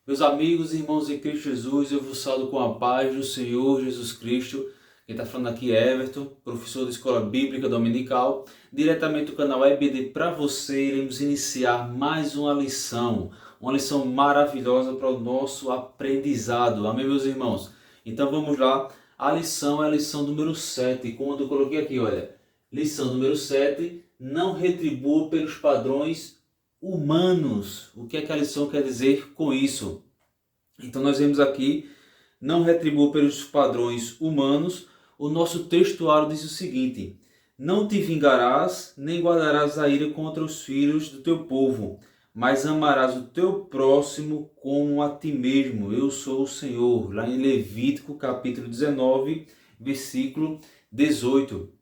Meus amigos e irmãos em Cristo Jesus, eu vos saúdo com a paz do Senhor Jesus Cristo. Quem está falando aqui é Everton, professor da Escola Bíblica Dominical, diretamente do canal EBD para você. Iremos iniciar mais uma lição maravilhosa para o nosso aprendizado. Amém, meus irmãos? Então vamos lá, a lição é a lição número 7, quando eu coloquei aqui, olha, lição número 7, não retribua pelos padrões humanos. O que é que a lição quer dizer com isso? Então nós vemos aqui, não retribua pelos padrões humanos. O nosso textuário diz o seguinte: não te vingarás, nem guardarás a ira contra os filhos do teu povo, mas amarás o teu próximo como a ti mesmo. Eu sou o Senhor. Lá em Levítico capítulo 19, versículo 18.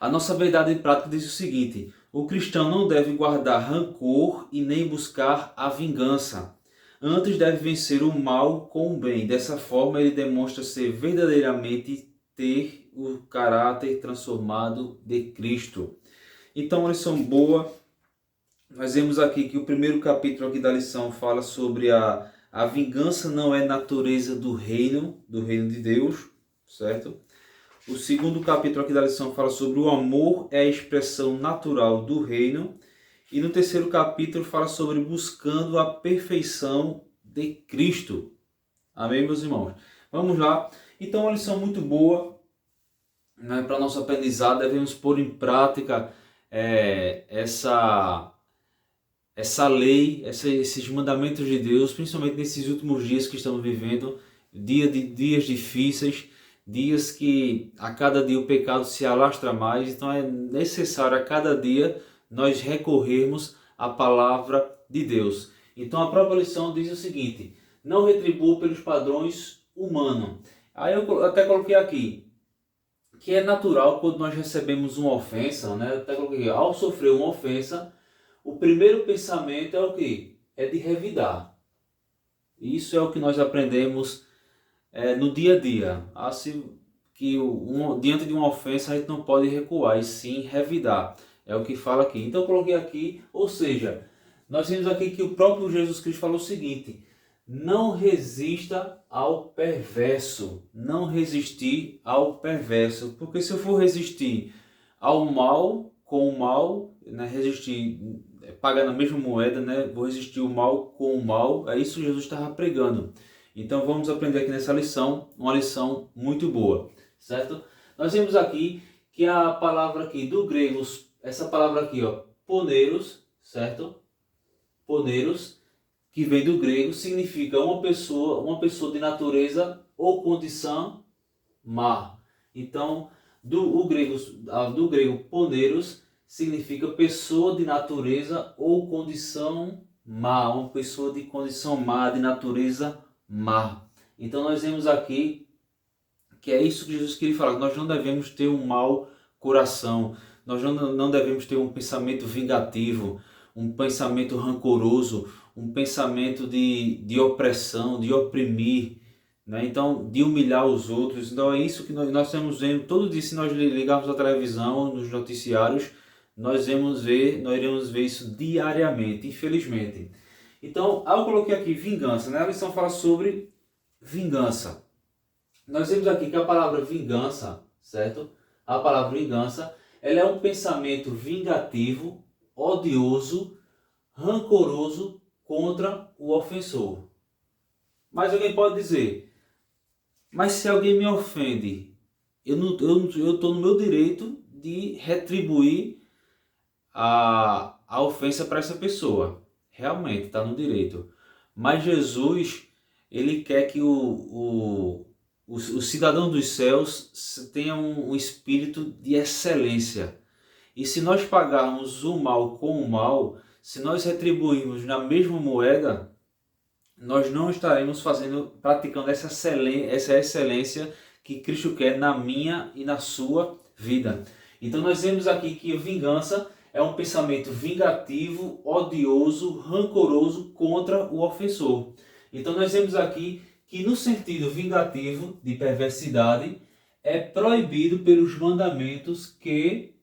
A nossa verdade prática diz o seguinte: o cristão não deve guardar rancor e nem buscar a vingança. Antes deve vencer o mal com o bem. Dessa forma ele demonstra ser verdadeiramente ter o caráter transformado de Cristo. Então, uma lição boa. Nós vemos aqui que o primeiro capítulo aqui da lição fala sobre a vingança não é natureza do reino de Deus, certo? O segundo capítulo aqui da lição fala sobre o amor é a expressão natural do reino. E no terceiro capítulo fala sobre buscando a perfeição de Cristo. Amém, meus irmãos? Vamos lá. Então, uma lição muito boa, né, para nosso aprendizado. Devemos pôr em prática essa lei, esses mandamentos de Deus, principalmente nesses últimos dias que estamos vivendo, dias difíceis, dias que a cada dia o pecado se alastra mais. Então é necessário a cada dia nós recorrermos à palavra de Deus. Então a própria lição diz o seguinte: não retribua pelos padrões humanos. Aí eu até coloquei aqui que é natural quando nós recebemos uma ofensa, né? Até coloquei, ao sofrer uma ofensa, o primeiro pensamento é o quê? É de revidar. Isso é o que nós aprendemos no dia a dia. Assim, que diante de uma ofensa a gente não pode recuar, e sim revidar. É o que fala aqui. Então eu coloquei aqui, ou seja, nós vemos aqui que o próprio Jesus Cristo falou o seguinte: não resista ao perverso. Não resistir ao perverso. Porque se eu for resistir ao mal com o mal, né, resistir, pagar na mesma moeda, né, vou resistir o mal com o mal, é isso que Jesus estava pregando. Então vamos aprender aqui nessa lição, uma lição muito boa, certo? Nós vemos aqui que a palavra aqui do grego, essa palavra aqui, ó, poneros, certo? Poneros, que vem do grego, significa uma pessoa de natureza ou condição má. Então, do grego poneros significa pessoa de natureza ou condição má, uma pessoa de condição má, de natureza má. Então nós vemos aqui que é isso que Jesus queria falar: nós não devemos ter um mau coração, nós não devemos ter um pensamento vingativo, um pensamento rancoroso, um pensamento de opressão, de oprimir, né? Então, de humilhar os outros. Então é isso que nós estamos vendo todo dia. Se nós ligarmos a televisão, nos noticiários, nós iremos ver isso diariamente, infelizmente. Então, eu coloquei aqui vingança, né? A lição fala sobre vingança. Nós vemos aqui que a palavra vingança, certo? A palavra vingança, ela é um pensamento vingativo, odioso, rancoroso contra o ofensor. Mas alguém pode dizer: mas se alguém me ofende, eu estou no meu direito de retribuir a ofensa para essa pessoa. Realmente está no direito. Mas Jesus, ele quer que o cidadão dos céus tenha um espírito de excelência. E se nós pagarmos o mal com o mal, se nós retribuirmos na mesma moeda, nós não estaremos praticando essa excelência que Cristo quer na minha e na sua vida. Então nós vemos aqui que a vingança é um pensamento vingativo, odioso, rancoroso contra o ofensor. Então nós vemos aqui que no sentido vingativo de perversidade é proibido pelos mandamentos que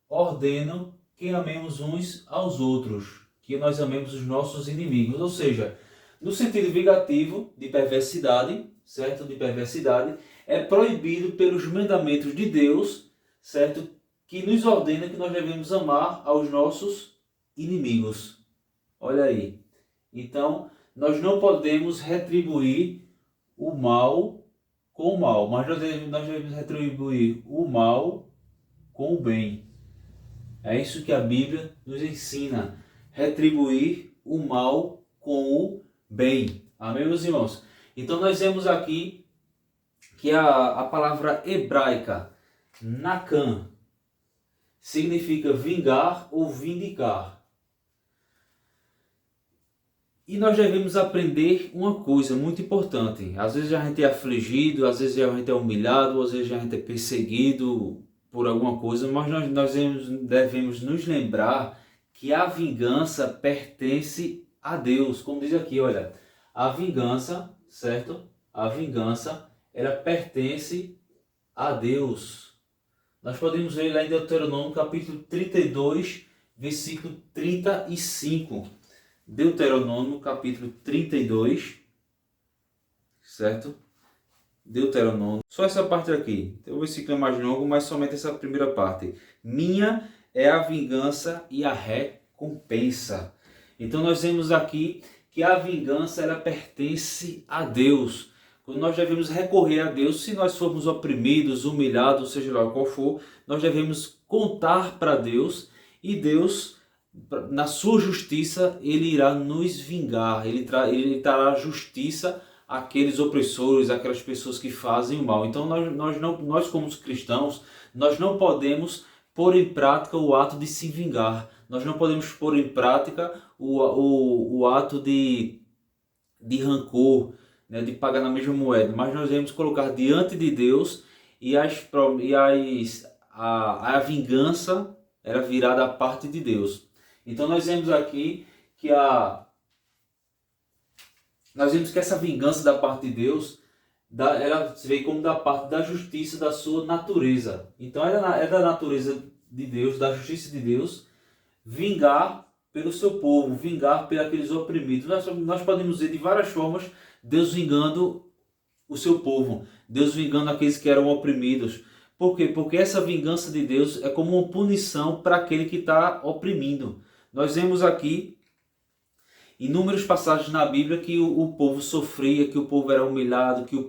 ordenam que amemos uns aos outros, que nós amemos os nossos inimigos. Ou seja, No sentido vingativo, de perversidade, certo? De perversidade, é proibido pelos mandamentos de Deus, certo? Que nos ordena que nós devemos amar aos nossos inimigos. Olha aí. Então, nós não podemos retribuir o mal com o mal, mas nós devemos retribuir o mal com o bem. É isso que a Bíblia nos ensina. Retribuir o mal com o bem. Amém, meus irmãos? Então nós vemos aqui que a palavra hebraica Nakan significa vingar ou vindicar. E nós devemos aprender uma coisa muito importante. Às vezes a gente é afligido, às vezes a gente é humilhado, às vezes a gente é perseguido por alguma coisa, mas nós devemos nos lembrar que a vingança pertence a Deus. Como diz aqui, olha, a vingança, certo? A vingança, ela pertence a Deus. Nós podemos ver lá em Deuteronômio capítulo 32, versículo 35. Deuteronômio capítulo 32, certo? Deuteronômio, só essa parte aqui, o versículo é mais longo, mas somente essa primeira parte. Minha é a vingança e a recompensa. Então nós vemos aqui que a vingança ela pertence a Deus. Quando nós devemos recorrer a Deus, se nós formos oprimidos, humilhados, seja lá qual for, nós devemos contar para Deus e Deus, na sua justiça, ele irá nos vingar, ele trará justiça àqueles opressores, aquelas pessoas que fazem o mal. Então nós como cristãos, nós não podemos pôr em prática o ato de se vingar. Nós não podemos pôr em prática o ato de rancor, né, de pagar na mesma moeda. Mas nós devemos colocar diante de Deus e a vingança era virada à parte de Deus. Então nós vemos aqui que essa vingança da parte de Deus, ela veio como da parte da justiça da sua natureza. Então é da natureza de Deus, da justiça de Deus, vingar pelo seu povo, vingar por aqueles oprimidos. Nós podemos ver de várias formas Deus vingando o seu povo, Deus vingando aqueles que eram oprimidos. Por quê? Porque essa vingança de Deus é como uma punição para aquele que está oprimindo. Nós vemos aqui inúmeras passagens na Bíblia que o povo sofria, que o povo era humilhado, que o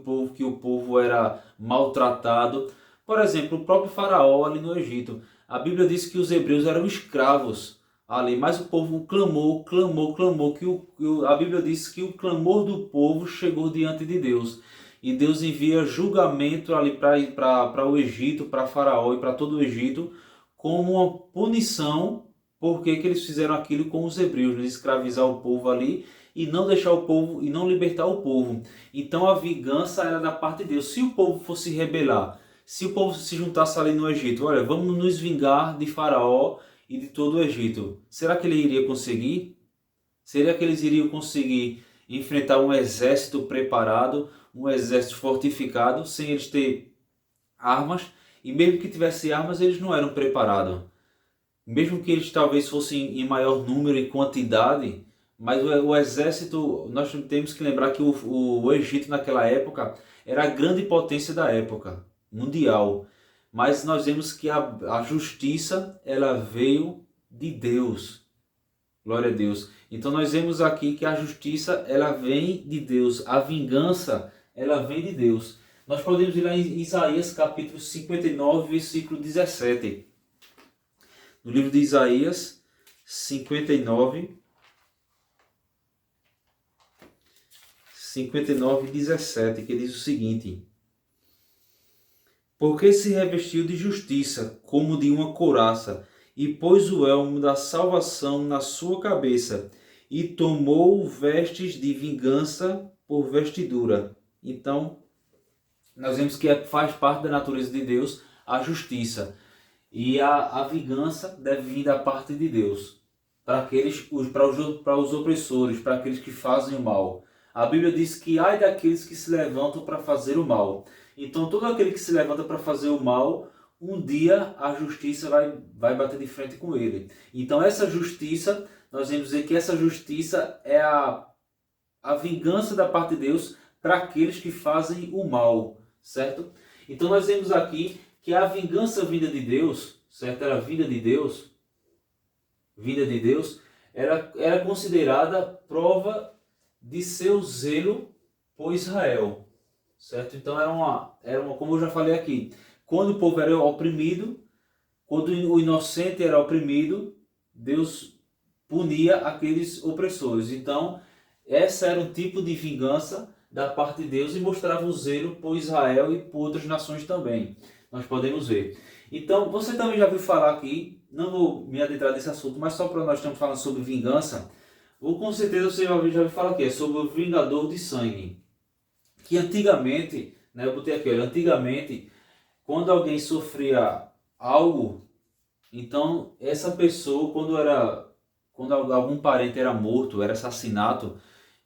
povo era maltratado. Por exemplo, o próprio Faraó ali no Egito. A Bíblia diz que os hebreus eram escravos ali, mas o povo clamou, a Bíblia diz que o clamor do povo chegou diante de Deus. E Deus envia julgamento ali para o Egito, para Faraó e para todo o Egito, como uma punição. Por que eles fizeram aquilo com os hebreus, de escravizar o povo ali e não deixar o povo e não libertar o povo. Então a vingança era da parte de Deus. Se o povo fosse rebelar, se o povo se juntasse ali no Egito, olha, vamos nos vingar de Faraó e de todo o Egito. Será que ele iria conseguir? Será que eles iriam conseguir enfrentar um exército preparado, um exército fortificado, sem eles ter armas? E mesmo que tivesse armas, eles não eram preparados. Mesmo que eles talvez fossem em maior número e quantidade, mas o exército, nós temos que lembrar que o Egito naquela época era a grande potência da época, mundial. Mas nós vemos que a justiça, ela veio de Deus. Glória a Deus. Então nós vemos aqui que a justiça, ela vem de Deus. A vingança, ela vem de Deus. Nós podemos ir lá em Isaías capítulo 59, versículo 17. No livro de Isaías 59, 17, que diz o seguinte: porque se revestiu de justiça, como de uma couraça, e pôs o elmo da salvação na sua cabeça, e tomou vestes de vingança por vestidura. Então, nós vemos que faz parte da natureza de Deus a justiça. E a vingança deve vir da parte de Deus, para os opressores, para aqueles que fazem o mal. A Bíblia diz que ai daqueles que se levantam para fazer o mal. Então todo aquele que se levanta para fazer o mal, um dia a justiça vai bater de frente com ele. Então essa justiça, nós vamos dizer que essa justiça é a vingança da parte de Deus para aqueles que fazem o mal, certo? Então nós vemos aqui que a vingança vinda de Deus, certo? Era vinda de Deus, era considerada prova de seu zelo por Israel, certo? Então era uma, como eu já falei aqui, quando o povo era oprimido, quando o inocente era oprimido, Deus punia aqueles opressores. Então, essa era um tipo de vingança da parte de Deus e mostrava o zelo por Israel e por outras nações também. Nós podemos ver. Então, você também já ouviu falar aqui, não vou me adentrar nesse assunto, mas só para nós estamos falando sobre vingança, ou com certeza você já ouviu falar aqui, é sobre o vingador de sangue. Que antigamente, né, eu botei aqui, olha, antigamente, quando alguém sofria algo, então essa pessoa, quando algum parente era morto, era assassinato,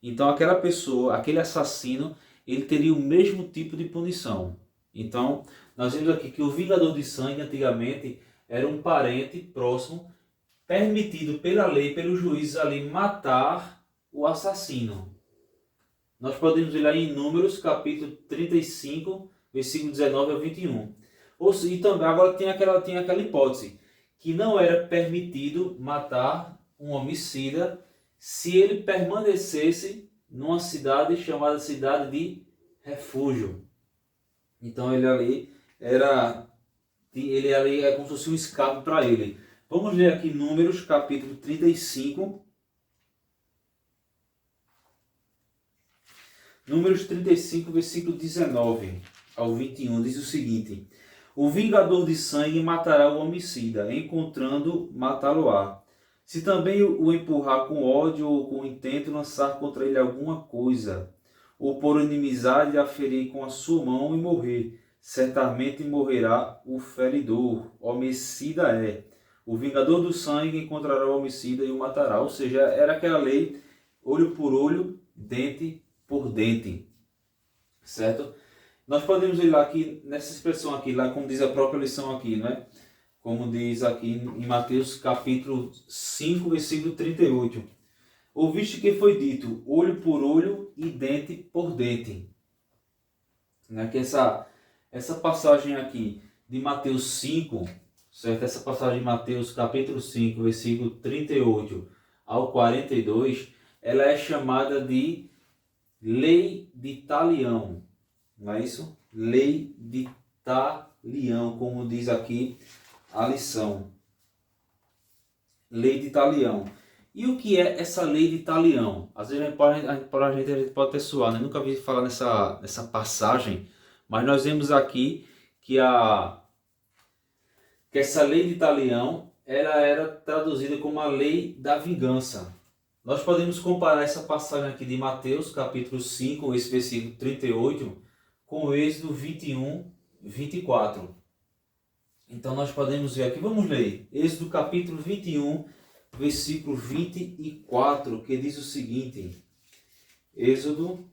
então aquela pessoa, aquele assassino, ele teria o mesmo tipo de punição. Então, nós vemos aqui que o vingador de sangue antigamente era um parente próximo, permitido pela lei, pelos juízes ali, matar o assassino. Nós podemos ir lá em Números, capítulo 35, versículo 19 a 21. E também, agora tem aquela hipótese, que não era permitido matar um homicida se ele permanecesse numa cidade chamada cidade de refúgio. Então ele ali é como se fosse um escape para ele. Vamos ler aqui Números, capítulo 35. Números 35, versículo 19 ao 21, diz o seguinte: o vingador de sangue matará o homicida, encontrando, matá-lo-á. Se também o empurrar com ódio ou com intento lançar contra ele alguma coisa, ou por inimizade a ferir com a sua mão e morrer, certamente morrerá o feridor, homicida é. O vingador do sangue encontrará o homicida e o matará. Ou seja, era aquela lei, olho por olho, dente por dente, certo? Nós podemos ir lá aqui, nessa expressão aqui, lá como diz a própria lição aqui, né? Como diz aqui em Mateus capítulo 5, versículo 38. Ouviste que foi dito, olho por olho e dente por dente. Né? Que essa passagem aqui de Mateus 5, certo? Essa passagem de Mateus capítulo 5, versículo 38 ao 42, ela é chamada de lei de talião. Não é isso? Lei de talião, como diz aqui a lição. Lei de talião. E o que é essa lei de talião? Às vezes a gente pode até suar, né? Nunca vi falar nessa passagem, mas nós vemos aqui que essa lei de talião ela era traduzida como a lei da vingança. Nós podemos comparar essa passagem aqui de Mateus, capítulo 5, esse versículo 38, com o Êxodo 21, 24. Então nós podemos ver aqui, vamos ler, Êxodo capítulo 21, versículo 24, que diz o seguinte, Êxodo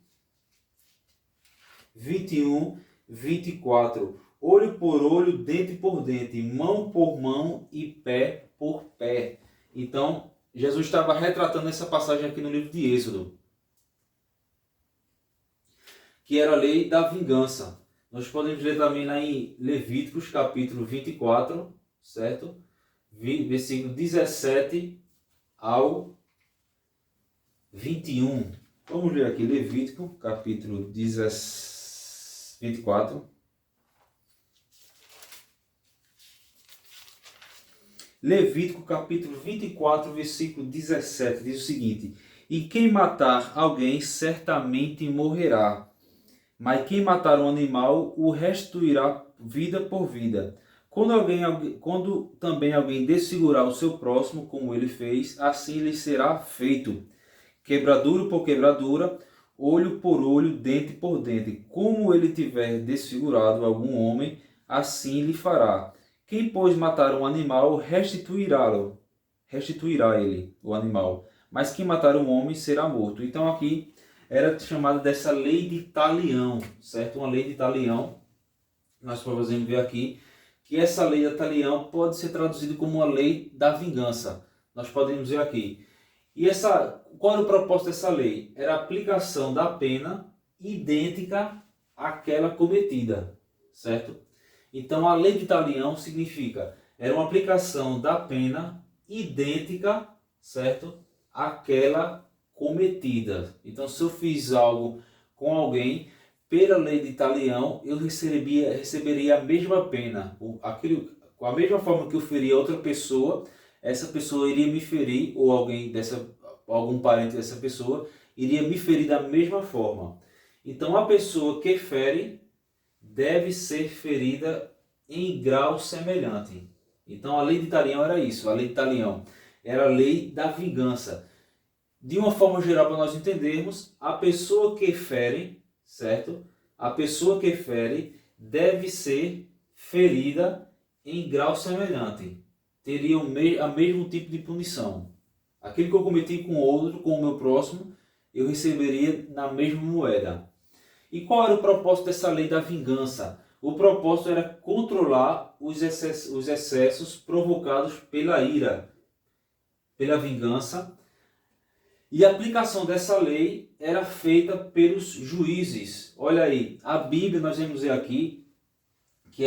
21, 24, olho por olho, dente por dente, mão por mão e pé por pé. Então, Jesus estava retratando essa passagem aqui no livro de Êxodo, que era a lei da vingança. Nós podemos ler também lá em Levíticos, capítulo 24, certo? Versículo 17 ao 21. Vamos ler aqui Levítico, capítulo 24. Levítico, capítulo 24, versículo 17, diz o seguinte: e quem matar alguém certamente morrerá, mas quem matar um animal o restituirá vida por vida. Quando também alguém desfigurar o seu próximo, como ele fez, assim lhe será feito. Quebradura por quebradura, olho por olho, dente por dente. Como ele tiver desfigurado algum homem, assim lhe fará. Quem, pois, matar um animal, restituirá ele, o animal. Mas quem matar um homem, será morto. Então aqui era chamada dessa lei de talião, certo? Uma lei de talião. Nós podemos ver aqui que essa lei de talião pode ser traduzida como uma lei da vingança. Nós podemos ver aqui. E qual era o propósito dessa lei? Era a aplicação da pena idêntica àquela cometida, certo? Então a lei de talião significa, era uma aplicação da pena idêntica, certo? Àquela cometida. Então se eu fiz algo com alguém, pela lei de talião, eu receberia a mesma pena. Com a mesma forma que eu feria outra pessoa, essa pessoa iria me ferir, ou algum parente dessa pessoa, iria me ferir da mesma forma. Então a pessoa que fere deve ser ferida em grau semelhante. Então a lei de talião era isso, a lei de talião era a lei da vingança. De uma forma geral, para nós entendermos, a pessoa que fere, certo? A pessoa que fere deve ser ferida em grau semelhante. Teria o mesmo tipo de punição. Aquilo que eu cometi com outro, com o meu próximo, eu receberia na mesma moeda. E qual era o propósito dessa lei da vingança? O propósito era controlar os excessos provocados pela ira, pela vingança. E a aplicação dessa lei era feita pelos juízes. Olha aí, a Bíblia, nós vamos ver aqui que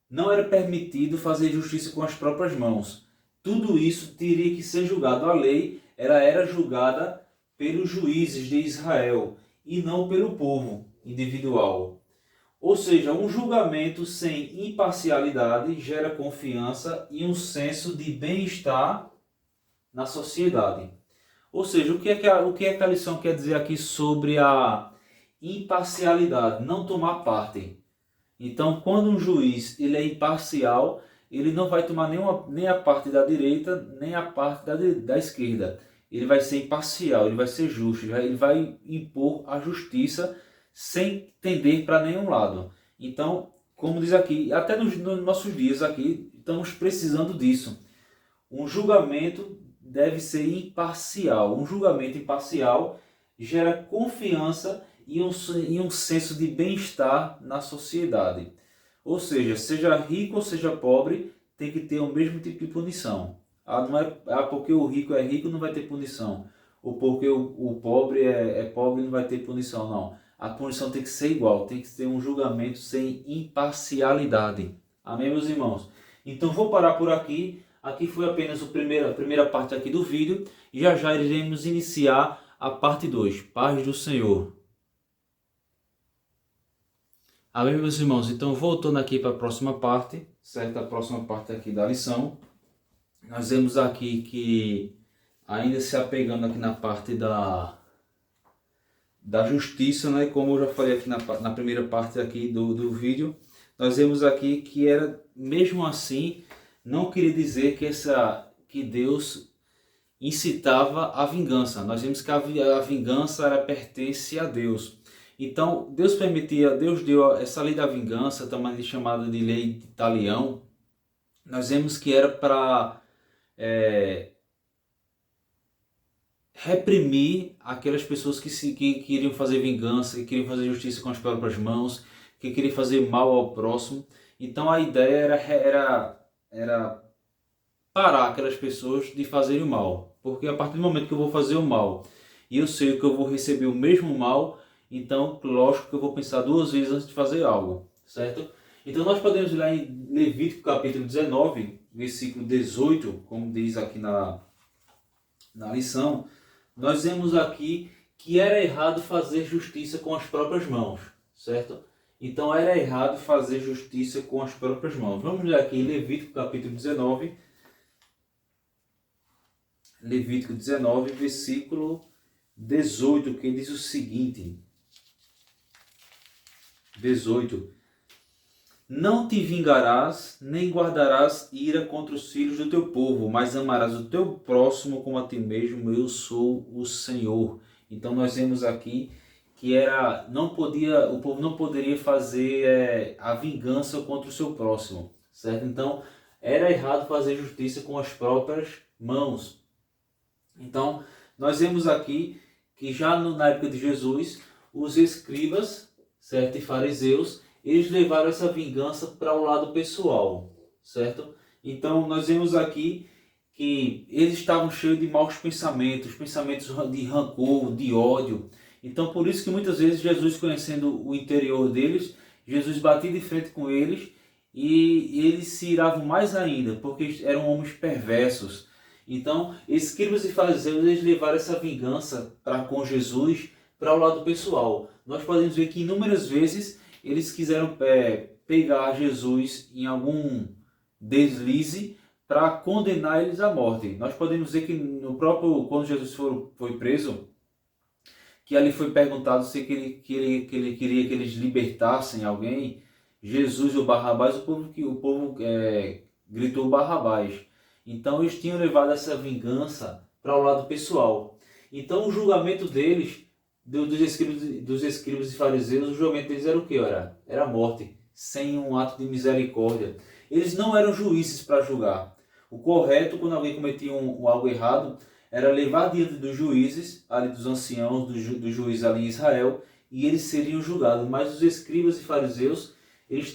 não era permitido fazer justiça com as próprias mãos. Tudo isso teria que ser julgado. A lei era julgada pelos juízes de Israel e não pelo povo individual. Ou seja, um julgamento sem imparcialidade gera confiança e um senso de bem-estar na sociedade. Ou seja, o que é que a lição quer dizer aqui sobre a imparcialidade, não tomar parte? Então, quando um juiz ele é imparcial, ele não vai tomar nem a parte da direita, nem a parte da esquerda. Ele vai ser imparcial, ele vai ser justo, ele vai impor a justiça sem tender para nenhum lado. Então, como diz aqui, até nos nossos dias aqui, estamos precisando disso. Um julgamento deve ser imparcial. Um julgamento imparcial gera confiança e um senso de bem-estar na sociedade. Ou seja rico ou seja pobre, tem que ter o mesmo tipo de punição. Não é porque o rico é rico não vai ter punição. Ou porque o pobre é pobre não vai ter punição, não. A punição tem que ser igual, tem que ter um julgamento sem imparcialidade. Amém, meus irmãos? Então vou parar por aqui. Aqui foi apenas a primeira parte aqui do vídeo. E já iremos iniciar a parte 2. Paz do Senhor. Amém, meus irmãos? Então voltando aqui para a próxima parte, certo? A próxima parte aqui da lição. Nós vemos aqui que, ainda se apegando aqui na parte da justiça, né? Como eu já falei aqui na primeira parte aqui do vídeo, nós vemos aqui que era, mesmo assim, não queria dizer que Deus incitava a vingança. Nós vemos que a vingança pertence a Deus. Então, Deus deu essa lei da vingança, também chamada de lei de talião. Nós vemos que era para reprimir aquelas pessoas que queriam fazer vingança, que queriam fazer justiça com as próprias mãos, que queriam fazer mal ao próximo. Então a ideia era parar aquelas pessoas de fazerem o mal. Porque a partir do momento que eu vou fazer o mal e eu sei que eu vou receber o mesmo mal, então lógico que eu vou pensar duas vezes antes de fazer algo, certo? Então nós podemos ir lá em Levítico capítulo 19, versículo 18, como diz aqui na lição. Nós vemos aqui que era errado fazer justiça com as próprias mãos, certo? Então era errado fazer justiça com as próprias mãos. Vamos ler aqui Levítico capítulo 19. Levítico 19, versículo 18, que diz o seguinte. 18. Não te vingarás, nem guardarás ira contra os filhos do teu povo, mas amarás o teu próximo como a ti mesmo, eu sou o Senhor. Então nós vemos aqui que o povo não poderia fazer a vingança contra o seu próximo, certo? Então era errado fazer justiça com as próprias mãos. Então nós vemos aqui que já na época de Jesus, os escribas, certo, e fariseus, eles levaram essa vingança para o lado pessoal, certo? Então nós vemos aqui que eles estavam cheios de maus pensamentos, pensamentos de rancor, de ódio. Então por isso que muitas vezes Jesus, conhecendo o interior deles, Jesus batia de frente com eles e eles se iravam mais ainda, porque eram homens perversos. Então, escribas e fariseus, eles levaram essa vingança para com Jesus para o lado pessoal. Nós podemos ver que inúmeras vezes eles quiseram pegar Jesus em algum deslize para condenar eles à morte. Nós podemos ver que no próprio, quando Jesus foi preso, que ali foi perguntado se que ele queria que eles libertassem alguém, Jesus ou Barrabás, o povo gritou Barrabás. Então eles tinham levado essa vingança para o lado pessoal. Então o julgamento deles, dos escribas e fariseus, o julgamento deles era o que? Era a morte, sem um ato de misericórdia. Eles não eram juízes para julgar. O correto, quando alguém cometia algo errado, era levar diante dos juízes, ali dos anciãos, dos juízes ali em Israel, e eles seriam julgados. Mas os escribas e fariseus, eles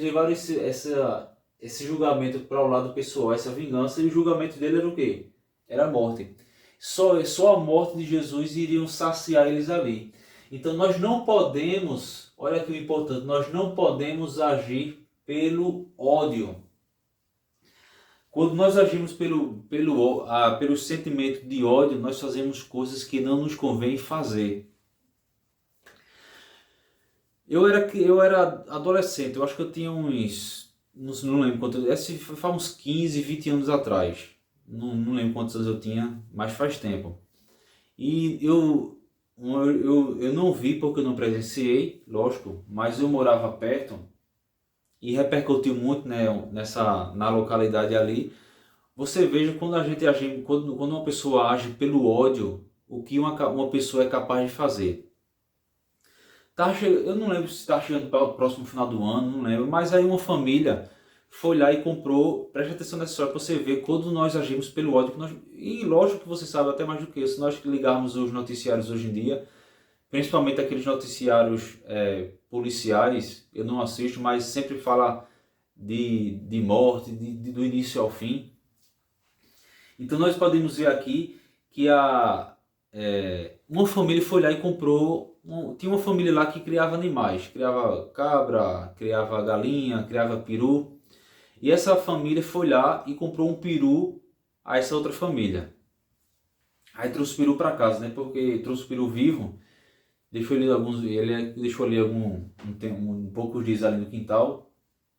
levaram esse julgamento para o lado pessoal, essa vingança, e o julgamento dele era o quê? Era a morte. Só a morte de Jesus iriam saciar eles ali. Então nós não podemos, olha que importante, nós não podemos agir pelo ódio. Quando nós agimos pelo sentimento de ódio, nós fazemos coisas que não nos convém fazer. Eu era adolescente, eu acho que eu tinha não lembro quanto, faz uns 15, 20 anos atrás. Não lembro quantos anos eu tinha, mas faz tempo. E eu não vi porque eu não presenciei, lógico, mas eu morava perto e repercutiu muito, né, na localidade ali. Você veja quando uma pessoa age pelo ódio, o que uma pessoa é capaz de fazer. Eu não lembro se está chegando para o próximo final do ano, não lembro, mas aí uma família foi lá e comprou, preste atenção nessa história para você ver quando nós agimos pelo ódio, e lógico que você sabe até mais do que isso, se nós ligarmos os noticiários hoje em dia, principalmente aqueles noticiários policiais, eu não assisto, mas sempre fala de morte, do início ao fim. Então nós podemos ver aqui que uma família foi lá e comprou, tinha uma família lá que criava animais, criava cabra, criava galinha, criava peru, e essa família foi lá e comprou um peru a essa outra família. Aí trouxe o peru para casa, né? Porque trouxe o peru vivo, ele deixou ali um poucos dias ali no quintal,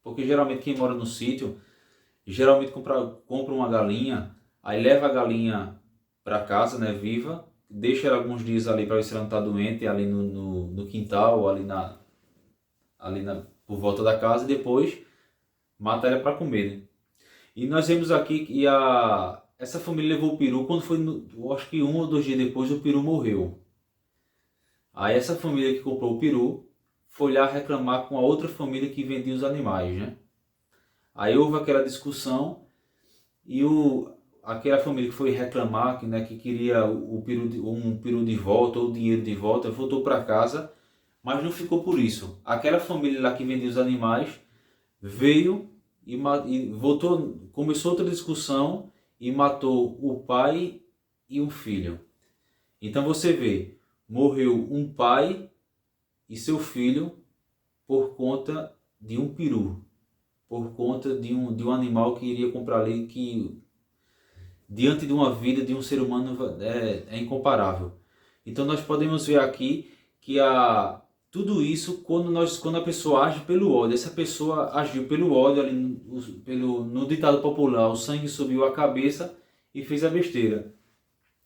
porque geralmente quem mora no sítio, geralmente compra uma galinha, aí leva a galinha para casa, né, viva, deixa ela alguns dias ali para ver se ela não está doente, ali no quintal, por volta da casa, e depois mata ela para comer, né? E nós vemos aqui que essa família levou o peru, quando foi, acho que 1 ou 2 dias depois, o peru morreu. Aí essa família que comprou o peru foi lá reclamar com a outra família que vendia os animais, né? Aí houve aquela discussão e aquela família que foi reclamar, né, que queria um peru de volta ou o dinheiro de volta, voltou para casa, mas não ficou por isso. Aquela família lá que vendia os animais veio e voltou, começou outra discussão e matou o pai e um filho. Então você vê, morreu um pai e seu filho por conta de um peru, por conta de um animal que iria comprar ali, que diante de uma vida de um ser humano é incomparável. Então nós podemos ver aqui que tudo isso, quando a pessoa age pelo ódio, essa pessoa agiu pelo ódio, ali no ditado popular, o sangue subiu a cabeça e fez a besteira.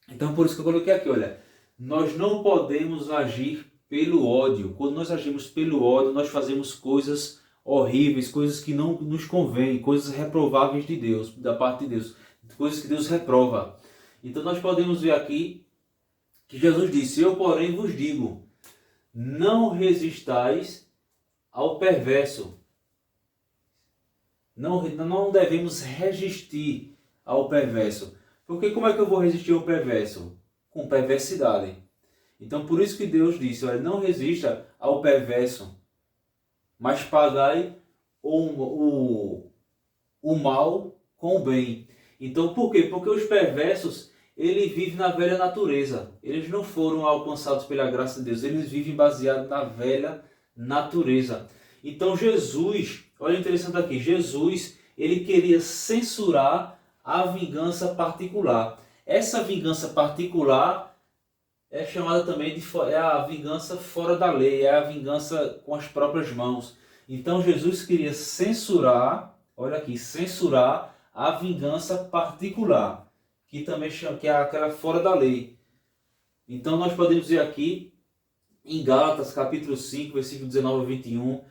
Então por isso que eu coloquei aqui, olha, nós não podemos agir pelo ódio. Quando nós agimos pelo ódio, nós fazemos coisas horríveis, coisas que não nos convêm, coisas reprováveis de Deus, da parte de Deus, coisas que Deus reprova. Então nós podemos ver aqui que Jesus disse: eu porém vos digo, não resistais ao perverso. Não devemos resistir ao perverso. Porque como é que eu vou resistir ao perverso? Com perversidade. Então por isso que Deus disse, olha, não resista ao perverso, mas pagai o mal com o bem. Então, por quê? Porque os perversos, eles vivem na velha natureza. Eles não foram alcançados pela graça de Deus. Eles vivem baseados na velha natureza. Então, Jesus, olha interessante aqui, Jesus, ele queria censurar a vingança particular. Essa vingança particular é chamada também de é a vingança fora da lei, é a vingança com as próprias mãos. Então Jesus queria censurar, olha aqui, censurar a vingança particular, que também chama, que é aquela fora da lei. Então nós podemos ver aqui em Gálatas capítulo 5, versículo 19 a 21,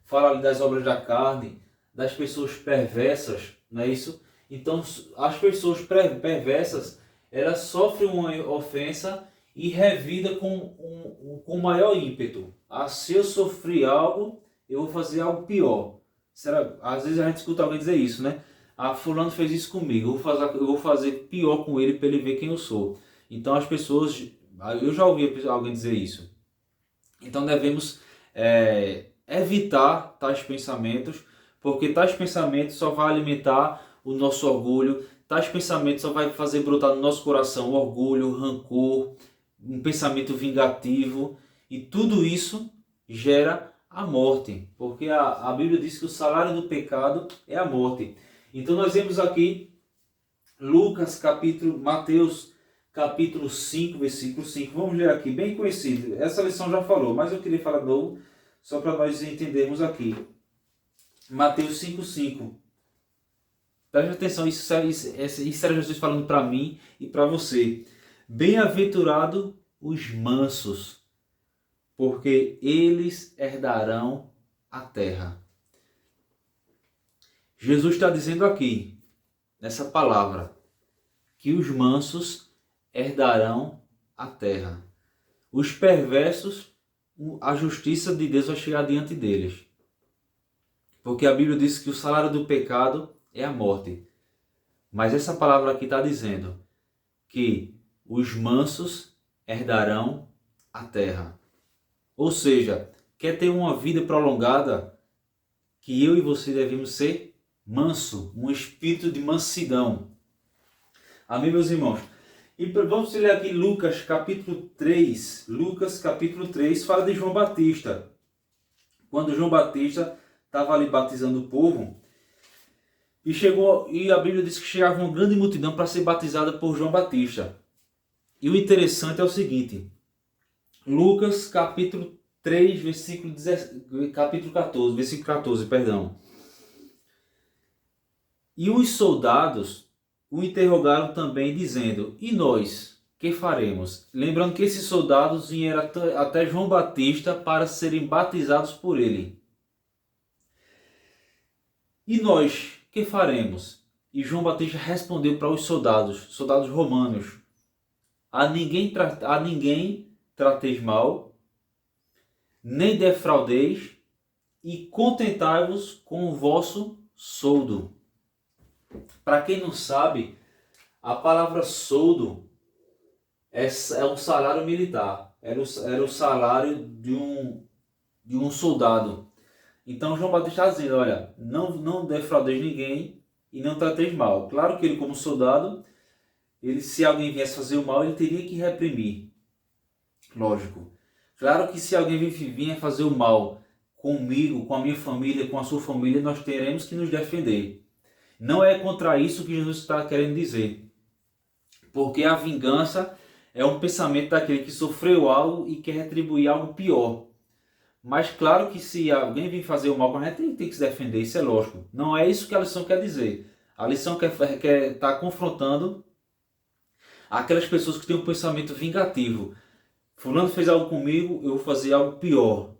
fala ali das obras da carne, das pessoas perversas, não é isso? Então as pessoas perversas, elas sofrem uma ofensa e revida com maior ímpeto. Ah, se eu sofri algo, eu vou fazer algo pior. Será? Às vezes a gente escuta alguém dizer isso, né? Ah, fulano fez isso comigo, eu vou fazer pior com ele para ele ver quem eu sou. Então as pessoas, eu já ouvi alguém dizer isso. Então devemos evitar tais pensamentos, porque tais pensamentos só vão alimentar o nosso orgulho, tais pensamentos só vai fazer brotar no nosso coração orgulho, rancor, um pensamento vingativo, e tudo isso gera a morte, porque a Bíblia diz que o salário do pecado é a morte. Então nós vemos aqui Mateus capítulo 5, versículo 5. Vamos ler aqui, bem conhecido. Essa lição já falou, mas eu queria falar de novo, só para nós entendermos aqui. Mateus 5, 5. Preste atenção, isso era Jesus falando para mim e para você. Bem-aventurado os mansos, porque eles herdarão a terra. Jesus está dizendo aqui, nessa palavra, que os mansos herdarão a terra. Os perversos, a justiça de Deus vai chegar diante deles. Porque a Bíblia diz que o salário do pecado é a morte. Mas essa palavra aqui está dizendo que os mansos herdarão a terra. Ou seja, quer ter uma vida prolongada, que eu e você devemos ser manso, um espírito de mansidão. Amém, meus irmãos? E vamos ler aqui Lucas capítulo 3. Lucas capítulo 3 fala de João Batista. Quando João Batista estava ali batizando o povo, e a Bíblia diz que chegava uma grande multidão para ser batizada por João Batista. E o interessante é o seguinte, Lucas capítulo 3, capítulo 14, versículo 14, perdão. E os soldados o interrogaram também, dizendo, e nós, que faremos? Lembrando que esses soldados vieram até João Batista para serem batizados por ele. E nós, que faremos? E João Batista respondeu para os soldados romanos, a ninguém trateis mal, nem defraudeis, e contentai-vos com o vosso soldo. Para quem não sabe, a palavra soldo é um salário militar. Era o salário de um soldado. Então João Batista está dizendo, olha, não defraudeis ninguém e não trateis mal. Claro que ele, como soldado, se alguém viesse fazer o mal, ele teria que reprimir. Lógico. Claro que se alguém vinha fazer o mal comigo, com a minha família, com a sua família, nós teremos que nos defender. Não é contra isso que Jesus está querendo dizer. Porque a vingança é um pensamento daquele que sofreu algo e quer retribuir algo pior. Mas claro que se alguém vir fazer o mal com a gente, tem que se defender, isso é lógico. Não é isso que a lição quer dizer. A lição quer estar confrontando aquelas pessoas que têm um pensamento vingativo. Fulano fez algo comigo, eu vou fazer algo pior.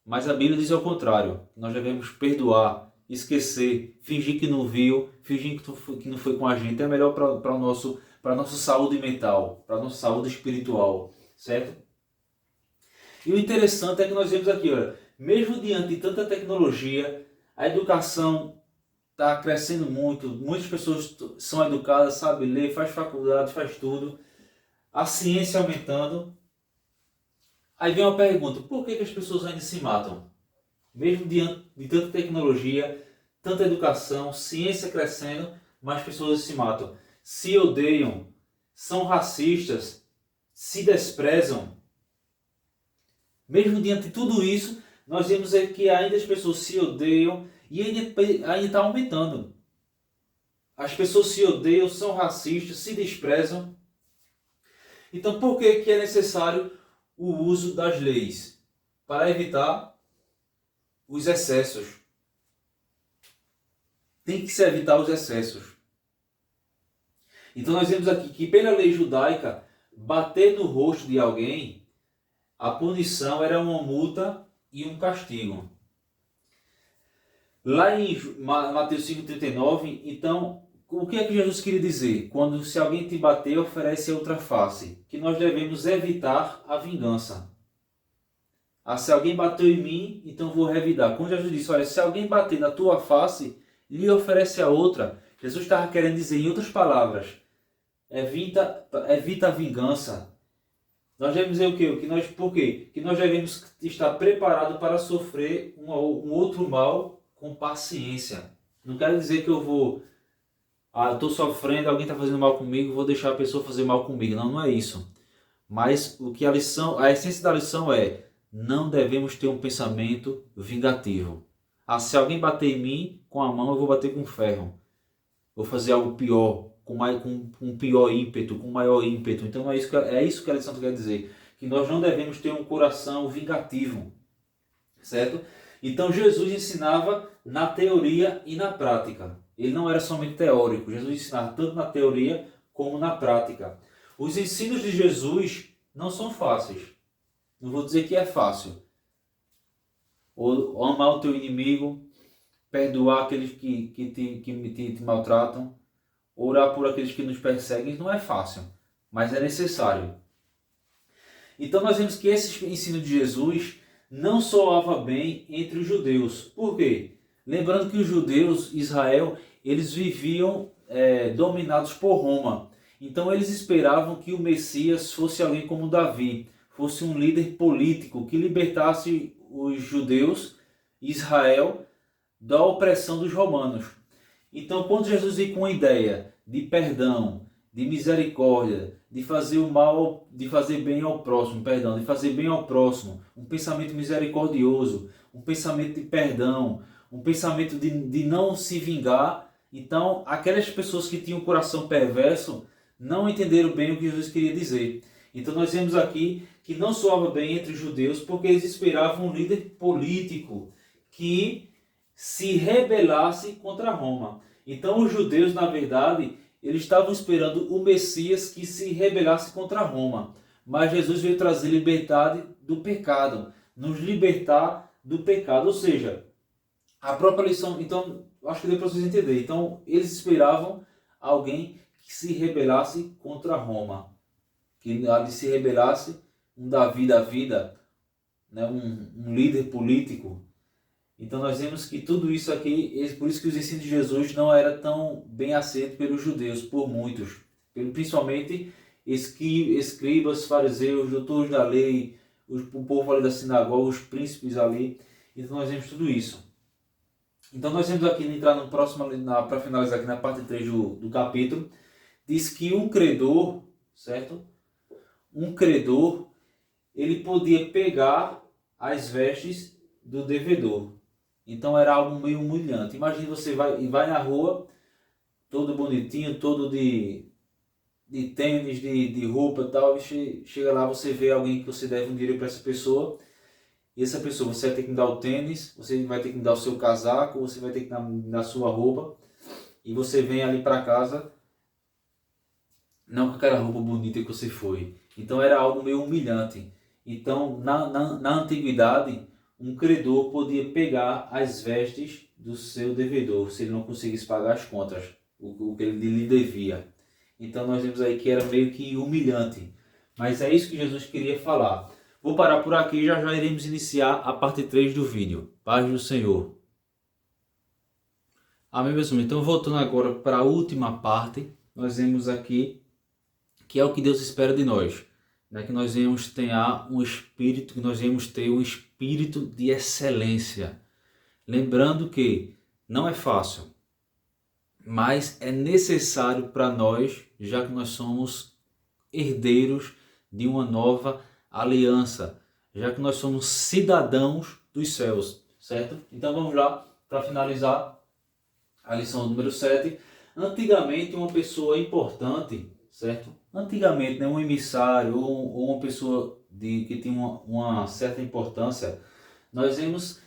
Mas a Bíblia diz ao contrário. Nós devemos perdoar, esquecer, fingir que não viu, fingir que não foi com a gente. É melhor para a nossa saúde mental, para a nossa saúde espiritual, certo? E o interessante é que nós vemos aqui, olha, mesmo diante de tanta tecnologia, a educação está crescendo muito, muitas pessoas são educadas, sabem ler, faz faculdade, faz tudo, a ciência aumentando. Aí vem uma pergunta, por que as pessoas ainda se matam? Mesmo diante de tanta tecnologia, tanta educação, ciência crescendo, mais pessoas se matam, se odeiam, são racistas, se desprezam. Mesmo diante de tudo isso, nós vemos que ainda as pessoas se odeiam e ainda está aumentando. As pessoas se odeiam, são racistas, se desprezam. Então, por que é necessário o uso das leis? Para evitar os excessos. Tem que se evitar os excessos. Então, nós vemos aqui que pela lei judaica, bater no rosto de alguém, a punição era uma multa e um castigo. Lá em Mateus 5,39, então, o que é que Jesus queria dizer? Quando se alguém te bater, oferece outra face. Que nós devemos evitar a vingança. Se alguém bateu em mim, então vou revidar. Quando Jesus disse, olha, se alguém bater na tua face, lhe oferece a outra. Jesus estava querendo dizer, em outras palavras, evita a vingança. Nós devemos dizer o quê? Por quê? Que nós devemos estar preparados para sofrer um outro mal com paciência. Não quero dizer que eu vou... estou sofrendo, alguém está fazendo mal comigo, vou deixar a pessoa fazer mal comigo. Não, não é isso. Mas a essência da lição é, não devemos ter um pensamento vingativo. Se alguém bater em mim com a mão, eu vou bater com ferro. Vou fazer algo pior, com um pior ímpeto, com maior ímpeto. Então é isso que a lição quer dizer. Que nós não devemos ter um coração vingativo. Certo? Então Jesus ensinava na teoria e na prática. Ele não era somente teórico. Jesus ensinava tanto na teoria como na prática. Os ensinos de Jesus não são fáceis. Não vou dizer que é fácil. Ou amar o teu inimigo, perdoar aqueles que te maltratam, orar por aqueles que nos perseguem, não é fácil, mas é necessário. Então nós vemos que esse ensino de Jesus não soava bem entre os judeus. Por quê? Lembrando que os judeus, Israel, eles viviam dominados por Roma. Então eles esperavam que o Messias fosse alguém como Davi, fosse um líder político que libertasse os judeus, Israel, da opressão dos romanos. Então, quando Jesus veio com a ideia de perdão, de misericórdia, de fazer o mal, de fazer bem ao próximo, de fazer bem ao próximo, um pensamento misericordioso, um pensamento de perdão, um pensamento de não se vingar, então aquelas pessoas que tinham um coração perverso não entenderam bem o que Jesus queria dizer. Então nós vemos aqui que não soava bem entre os judeus porque eles esperavam um líder político que se rebelasse contra Roma. Então os judeus, na verdade, eles estavam esperando o Messias que se rebelasse contra Roma. Mas Jesus veio trazer liberdade do pecado, nos libertar do pecado. Ou seja, a própria lição... Então, acho que deu para vocês entenderem. Então, eles esperavam alguém que se rebelasse contra Roma. Que ali se rebelasse um Davi da vida, né? um líder político. Então nós vemos que tudo isso aqui, por isso que os ensinos de Jesus não era tão bem aceito pelos judeus, por muitos. Principalmente escribas, fariseus, doutores da lei, o povo ali da sinagoga, os príncipes ali. Então nós vemos tudo isso. Então nós vemos aqui, entrar no próximo, para finalizar aqui na parte 3 do capítulo, diz que um credor, certo? Um credor, ele podia pegar as vestes do devedor. Então era algo meio humilhante. Imagina você vai na rua, todo bonitinho, todo de tênis, de roupa e tal, e chega lá, você vê alguém que você deve um dinheiro para essa pessoa, e essa pessoa, você vai ter que dar o tênis, você vai ter que dar o seu casaco, você vai ter que dar a sua roupa, e você vem ali para casa, não com aquela roupa bonita que você foi. Então era algo meio humilhante. Então na antiguidade, um credor podia pegar as vestes do seu devedor, se ele não conseguisse pagar as contas, o que ele lhe devia. Então nós vemos aí que era meio que humilhante. Mas é isso que Jesus queria falar. Vou parar por aqui e já iremos iniciar a parte 3 do vídeo. Paz do Senhor. Amém, meus irmãos? Então voltando agora para a última parte, nós vemos aqui que é o que Deus espera de nós. Né? Que nós venhamos ter um espírito, que nós venhamos ter um espírito de excelência. Lembrando que não é fácil. mas é necessário para nós, já que nós somos herdeiros de uma nova aliança, já que nós somos cidadãos dos céus, certo? Então vamos lá, para finalizar a lição número 7. Antigamente, uma pessoa importante, certo? Antigamente, né, um emissário ou uma pessoa que tinha uma certa importância, nós vemos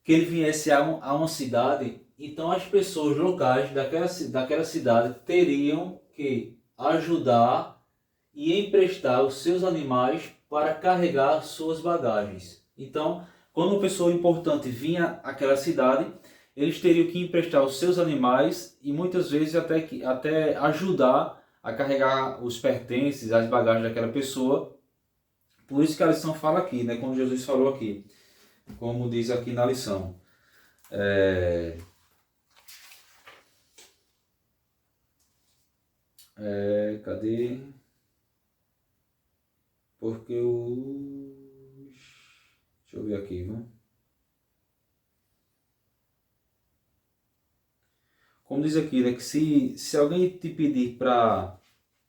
que ele viesse a uma cidade, então as pessoas locais daquela cidade teriam que ajudar e emprestar os seus animais para carregar suas bagagens. Então, quando uma pessoa importante vinha àquela cidade, eles teriam que emprestar os seus animais e muitas vezes até ajudar a carregar os pertences, as bagagens daquela pessoa. Por isso que a lição fala aqui, né? Como Jesus falou aqui, como diz aqui na lição. Cadê? Porque os... Deixa eu ver aqui, viu? Como diz aqui, né? Que se alguém te pedir para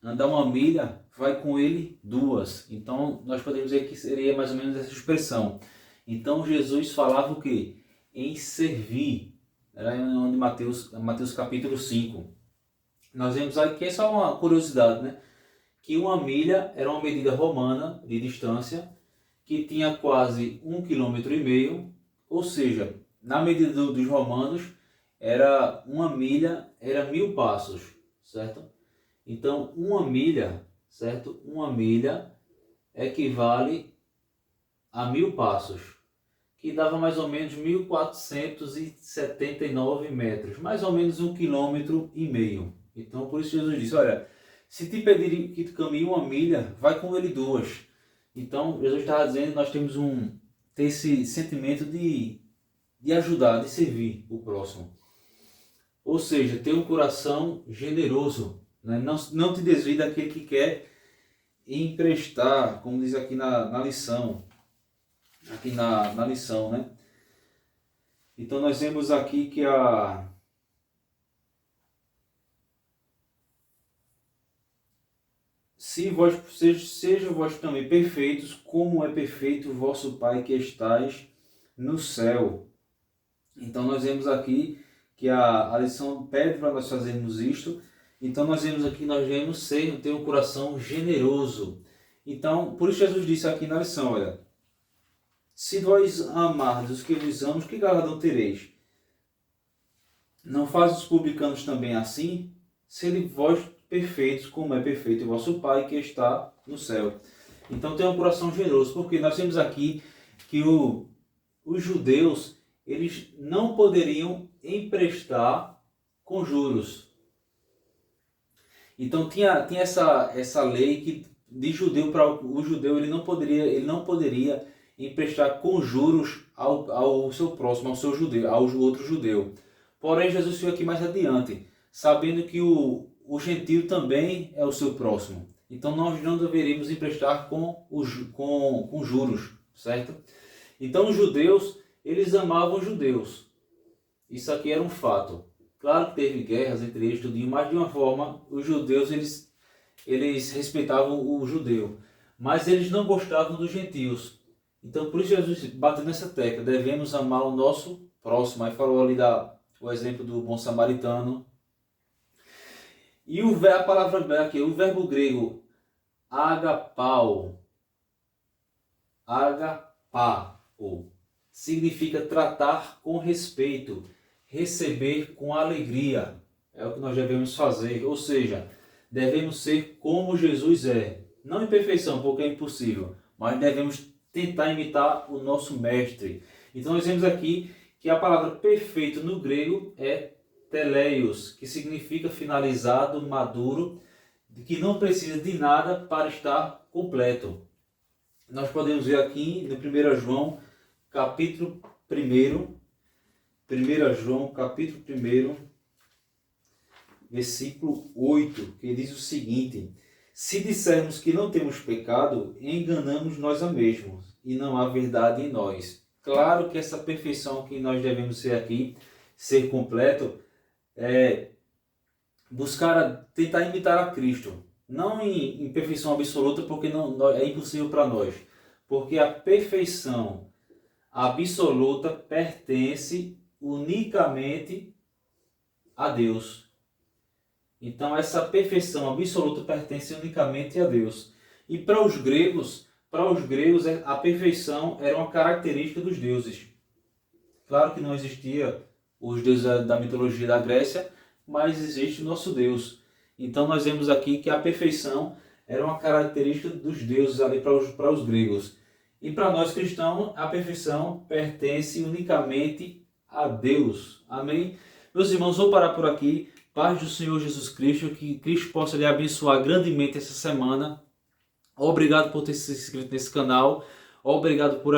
andar uma milha, vai com ele duas. Então, nós podemos dizer que seria mais ou menos essa expressão. Então, Jesus falava o quê? Em servir. Era em Mateus capítulo 5. Nós vemos aqui, é só uma curiosidade, né? Que uma milha era uma medida romana de distância que tinha quase 1,5 km, ou seja, na medida dos romanos, era uma milha, era 1.000 passos, certo? Então, uma milha, certo? Uma milha equivale a 1.000 passos, que dava mais ou menos 1.479 metros, mais ou menos 1,5 km. Então, por isso Jesus disse, olha, se te pedir que tu caminhe uma milha, vai com ele duas. Então, Jesus estava dizendo que nós temos ter esse sentimento de ajudar, de servir o próximo. Ou seja, ter um coração generoso, né? Não te desvie daquele que quer emprestar, como diz aqui na lição. Aqui na lição, né? Então nós vemos aqui que seja vós também perfeitos, como é perfeito o vosso Pai que estais no céu. Então nós vemos aqui que a lição pede para nós fazermos isto. Então nós vemos aqui, nós devemos ter um coração generoso. Então, por isso Jesus disse aqui na lição, olha, se vós amardes os que vos amam, que galardão tereis? Não faz os publicanos também assim? Sede vós perfeitos, como é perfeito o vosso Pai que está no céu. Então tem um coração generoso, porque nós temos aqui que os judeus, eles não poderiam emprestar com juros. Então tinha essa lei que de judeu para o judeu ele não poderia emprestar com juros ao seu próximo, ao seu judeu, ao outro judeu. Porém Jesus foi aqui mais adiante, sabendo que o gentio também é o seu próximo. Então nós não deveríamos emprestar com juros, certo? Então os judeus, eles amavam os judeus. Isso aqui era um fato. Claro que teve guerras entre eles, tudinho, mas de uma forma, os judeus, eles respeitavam o judeu. Mas eles não gostavam dos gentios. Então por isso Jesus bateu nessa tecla, devemos amar o nosso próximo. Aí falou ali o exemplo do bom samaritano. E a palavra aqui, o verbo grego agapao, significa tratar com respeito, receber com alegria. É o que nós devemos fazer, ou seja, devemos ser como Jesus é. Não em perfeição, porque é impossível, mas devemos tentar imitar o nosso mestre. Então nós vemos aqui que a palavra perfeito no grego é teleios, que significa finalizado, maduro, que não precisa de nada para estar completo. Nós podemos ver aqui no 1 João, capítulo 1, 1 João, capítulo 1, versículo 8, que diz o seguinte: se dissermos que não temos pecado, enganamos nós a mesmos, e não há verdade em nós. Claro que essa perfeição que nós devemos ser aqui, ser completo, tentar imitar a Cristo. Não em perfeição absoluta, porque não é impossível para nós. Porque a perfeição absoluta pertence unicamente a Deus. Então essa perfeição absoluta pertence unicamente a Deus. E para os gregos a perfeição era uma característica dos deuses. Claro que não existia os deuses da mitologia da Grécia, mas existe o nosso Deus. Então nós vemos aqui que a perfeição era uma característica dos deuses ali para os gregos. E para nós cristãos, a perfeição pertence unicamente a Deus. Amém? Meus irmãos, vou parar por aqui. Paz do Senhor Jesus Cristo, que Cristo possa lhe abençoar grandemente essa semana. Obrigado por ter se inscrito nesse canal. Obrigado por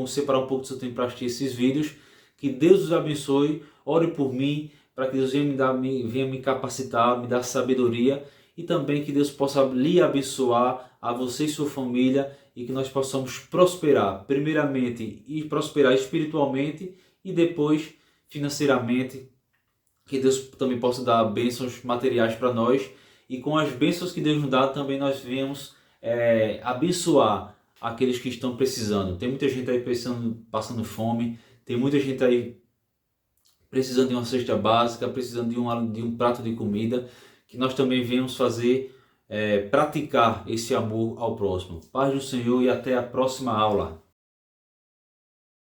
separar um pouco do seu tempo para assistir esses vídeos. Que Deus os abençoe. Ore por mim, para que Deus venha me capacitar, me dar sabedoria. E também que Deus possa lhe abençoar, a você e sua família, e que nós possamos prosperar, primeiramente, e prosperar espiritualmente e depois financeiramente. Que Deus também possa dar bênçãos materiais para nós, e com as bênçãos que Deus nos dá também nós venhamos abençoar aqueles que estão precisando. Tem muita gente aí passando fome, tem muita gente aí precisando de uma cesta básica, precisando de um prato de comida, que nós também venhamos praticar esse amor ao próximo. Paz do Senhor e até a próxima aula.